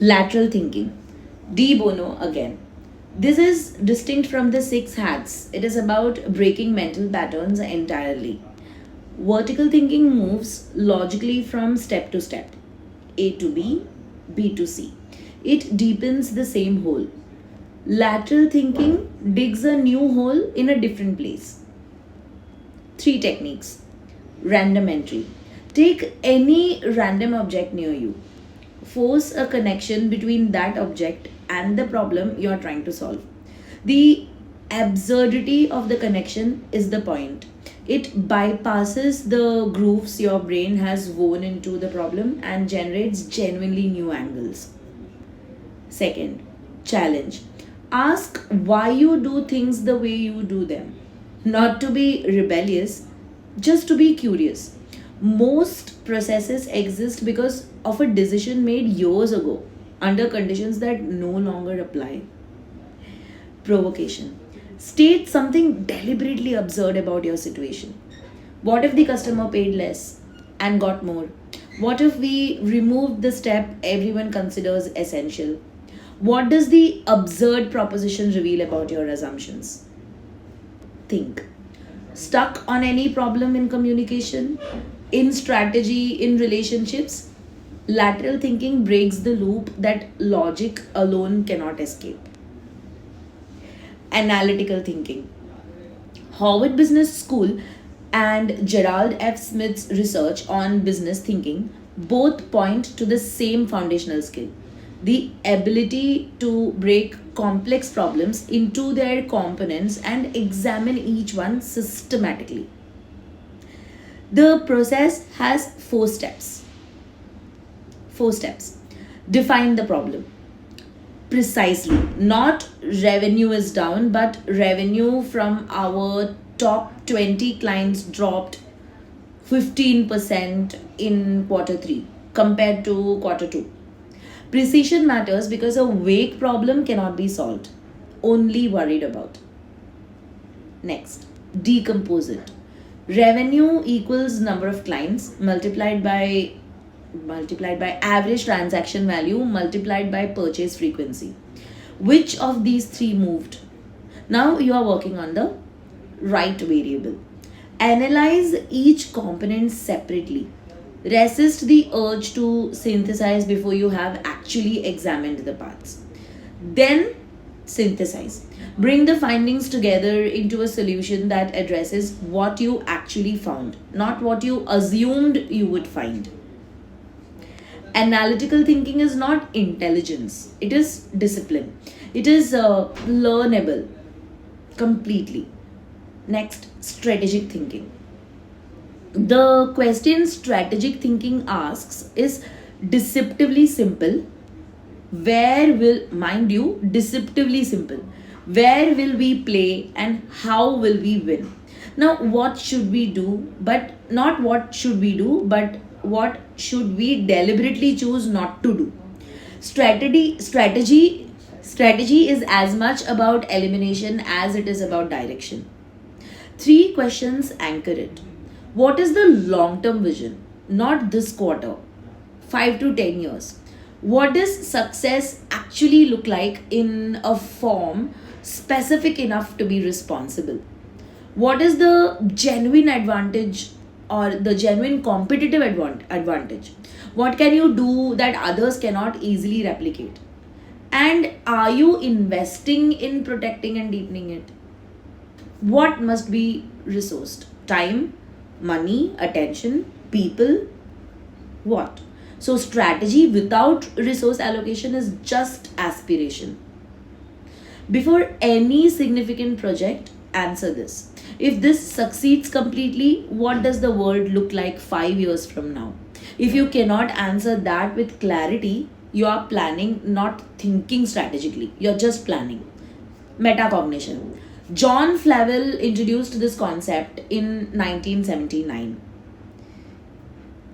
Lateral thinking. D. Bono again. This is distinct from the six hats. It is about breaking mental patterns entirely. Vertical thinking moves logically from step to step, A to B, B to C. It deepens the same hole. Lateral thinking digs a new hole in a different place. Three techniques. Random entry. Take any random object near you. Force a connection between that object and the problem you are trying to solve. The absurdity of the connection is the point. It bypasses the grooves your brain has woven into the problem and generates genuinely new angles. Second, challenge. Ask why you do things the way you do them. Not to be rebellious, just to be curious. Most processes exist because of a decision made years ago under conditions that no longer apply. Provocation. State something deliberately absurd about your situation. What if the customer paid less and got more? What if we removed the step everyone considers essential? What does the absurd proposition reveal about your assumptions? Think. Stuck on any problem in communication, in strategy, in relationships? Lateral thinking breaks the loop that logic alone cannot escape. Analytical thinking. Harvard Business School and Gerald F. Smith's research on business thinking both point to the same foundational skill, the ability to break complex problems into their components and examine each one systematically. The process has four steps. Four steps. Define the problem precisely. Not revenue is down, but revenue from our top 20 clients dropped 15% in quarter 3 compared to quarter 2. Precision matters because a vague problem cannot be solved, only worried about. Next, decompose it. Revenue equals number of clients multiplied by average transaction value multiplied by purchase frequency. Which of these three moved? Now you are working on the right variable. Analyze each component separately. Resist the urge to synthesize before you have actually examined the parts. Then synthesize. Bring the findings together into a solution that addresses what you actually found, not what you assumed you would find. Analytical thinking is not intelligence, it is discipline. It is learnable completely. Next, strategic thinking. The question strategic thinking asks is deceptively simple. Where will, mind you, deceptively simple. Where will we play and how will we win? Now, what should we do? But not what should we do, but what should we deliberately choose not to do? Strategy is as much about elimination as it is about direction. Three questions anchor it. What is the long term vision? Not this quarter, 5 to 10 years. What does success actually look like in a form specific enough to be responsible? What is the genuine advantage or the genuine competitive advantage? What can you do that others cannot easily replicate? And are you investing in protecting and deepening it? What must be resourced? Time, money, attention, people, what? So, strategy without resource allocation is just aspiration. Before any significant project, answer this. If this succeeds completely, what does the world look like 5 years from now? If you cannot answer that with clarity, you are planning, not thinking strategically. You're just planning. Metacognition. John Flavell introduced this concept in 1979.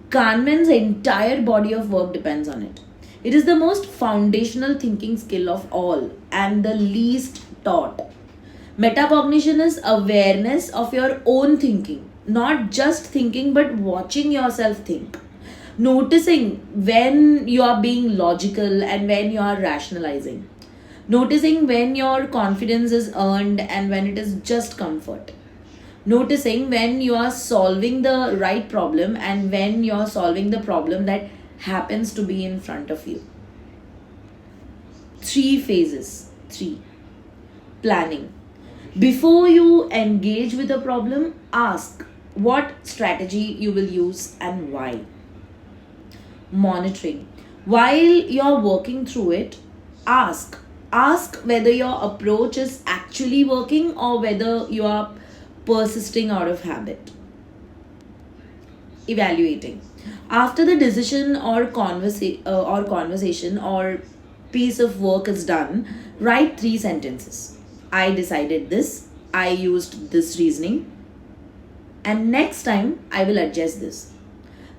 Kahneman's entire body of work depends on it. It is the most foundational thinking skill of all and the least taught. Metacognition is awareness of your own thinking, not just thinking but watching yourself think. Noticing when you are being logical and when you are rationalizing. Noticing when your confidence is earned and when it is just comfort. Noticing when you are solving the right problem and when you are solving the problem that happens to be in front of you. Three phases. Three. Planning. Before you engage with a problem, ask what strategy you will use and why. Monitoring. While you're working through it, ask. Ask whether your approach is actually working or whether you are persisting out of habit. Evaluating. After the decision or conversation or piece of work is done, write three sentences. I decided this, I used this reasoning, and next time I will adjust this.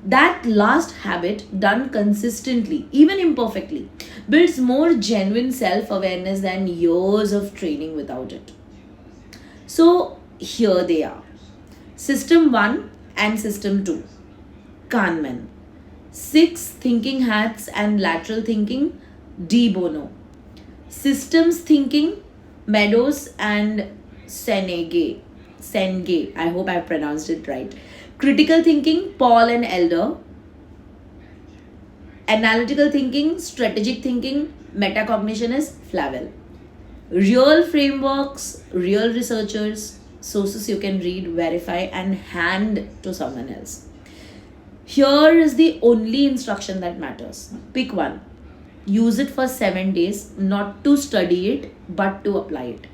That last habit, done consistently, even imperfectly, builds more genuine self awareness than years of training without it. So, here they are: System 1 and System 2. Kahneman. Six thinking hats and lateral thinking, Bono. Systems thinking, Meadows and Senge. Senge. I hope I pronounced it right. Critical thinking, Paul and Elder. Analytical thinking, strategic thinking, metacognition is Flavell. Real frameworks, real researchers, sources you can read, verify, and hand to someone else. Here is the only instruction that matters. Pick one. Use it for 7 days, not to study it, but to apply it.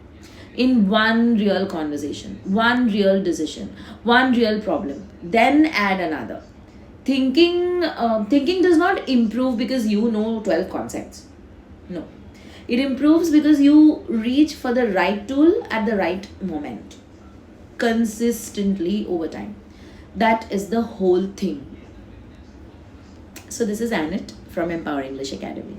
In one real conversation, one real decision, one real problem. Then add another. Thinking does not improve because you know 12 concepts. No. It improves because you reach for the right tool at the right moment. Consistently over time. That is the whole thing. So this is Annette from Empower English Academy.